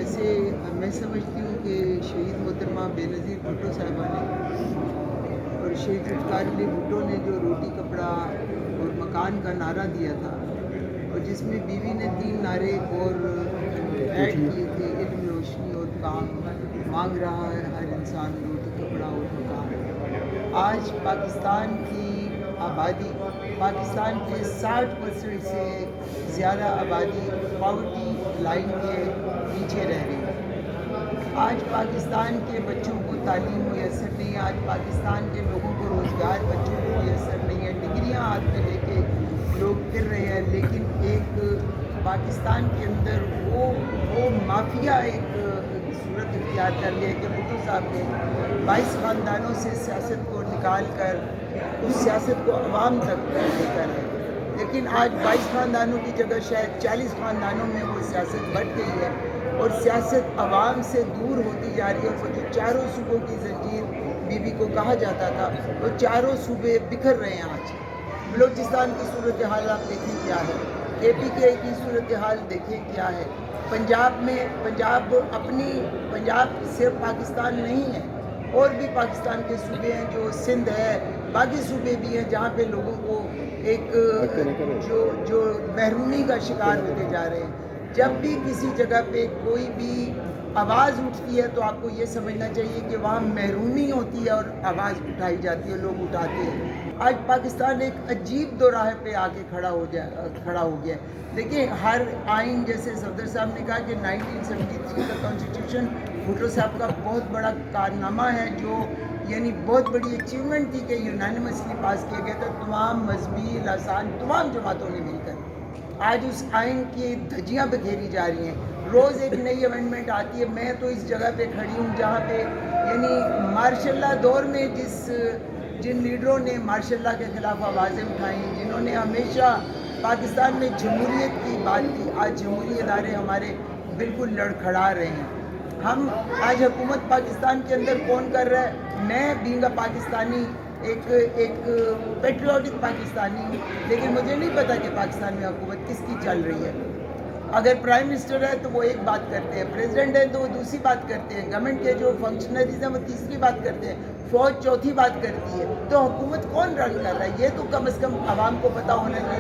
جیسے میں سمجھتی ہوں کہ شہید محترمہ بےنظیر بھٹو صاحبہ نے اور شہید ذوالفقار علی بھٹو نے جو روٹی کپڑا اور مکان کا نعرہ دیا تھا، اور جس میں بیوی نے 3 نعرے اور ایڈ کیے تھے: علم، روشنی اور کام، مانگ رہا ہے ہر انسان روٹی کپڑا اور مکان۔ آج پاکستان کی آبادی، پاکستان کے 60% سے زیادہ آبادی پاورٹی لائن کے نیچے رہ رہی ہے۔ آج پاکستان کے بچوں کو تعلیم میسر نہیں ہے، آج پاکستان کے لوگوں کو روزگار بچوں کو میسر نہیں ہے، ڈگریاں ہاتھ میں لے کے لوگ پھر رہے ہیں، لیکن ایک پاکستان کے اندر وہ مافیا ایک صورت اختیار کر لیا کہ بھٹو صاحب نے 22 خاندانوں سے سیاست کو نکال کر اس سیاست کو عوام تک لے کر ہے۔ لیکن آج 22 خاندانوں کی جگہ شاید 40 خاندانوں میں وہ سیاست بٹ گئی ہے، اور سیاست عوام سے دور ہوتی جا رہی ہے۔ وہ جو چاروں صوبوں کی زنجیر بی بی کو کہا جاتا تھا، وہ چاروں صوبے بکھر رہے ہیں آج۔ بلوچستان کی صورتحال آپ دیکھیں کیا ہے، اے پی کے کی صورتحال دیکھیں کیا ہے، پنجاب میں پنجاب صرف پاکستان نہیں ہے، اور بھی پاکستان کے صوبے ہیں، جو سندھ ہے، باقی صوبے بھی ہیں جہاں پہ لوگوں کو ایک جو محرومی کا شکار ہوتے جا رہے ہیں۔ جب بھی کسی جگہ پہ کوئی بھی آواز اٹھتی ہے تو آپ کو یہ سمجھنا چاہیے کہ وہاں محرومی ہوتی ہے اور آواز اٹھائی جاتی ہے، لوگ اٹھاتے ہیں۔ آج پاکستان ایک عجیب دوراہے پہ آ کے کھڑا ہو گیا ہے۔ دیکھیں، ہر آئین، جیسے صفدر صاحب نے کہا کہ 1973 کا کانسٹیٹیوشن بھٹو صاحب کا بہت بڑا کارنامہ ہے، جو یعنی بہت بڑی اچیومنٹ تھی کہ یونانیمسلی پاس کیا گیا تھا تمام مذہبی لسان تمام جماعتوں نے مل کر۔ آج اس آئین کی دھجیاں بکھیری جا رہی ہیں، روز ایک نئی امینڈمنٹ آتی ہے۔ میں تو اس جگہ پہ کھڑی ہوں جہاں پہ یعنی مارشل اللہ دور میں جن لیڈروں نے مارشل اللہ کے خلاف آوازیں اٹھائیں، جنہوں نے ہمیشہ پاکستان میں جمہوریت کی بات کی، آج جمہوری ادارے ہمارے بالکل لڑکھڑا رہے ہیں۔ ہم آج حکومت پاکستان کے اندر کون کر رہا ہے؟ میں بینگ پاکستانی ایک پیٹریوٹک پاکستانی ہوں، لیکن مجھے نہیں پتا کہ پاکستان میں حکومت کس کی چل رہی ہے۔ اگر پرائم منسٹر ہے تو وہ ایک بات کرتے ہیں، پریزیڈنٹ ہے تو وہ دوسری بات کرتے ہیں، گورنمنٹ کے جو فنکشنریز ہیں وہ تیسری بات کرتے ہیں، فوج چوتھی بات کرتی ہے۔ تو حکومت کون رن کر رہا ہے؟ یہ تو کم از کم عوام کو پتہ ہونا چاہیے۔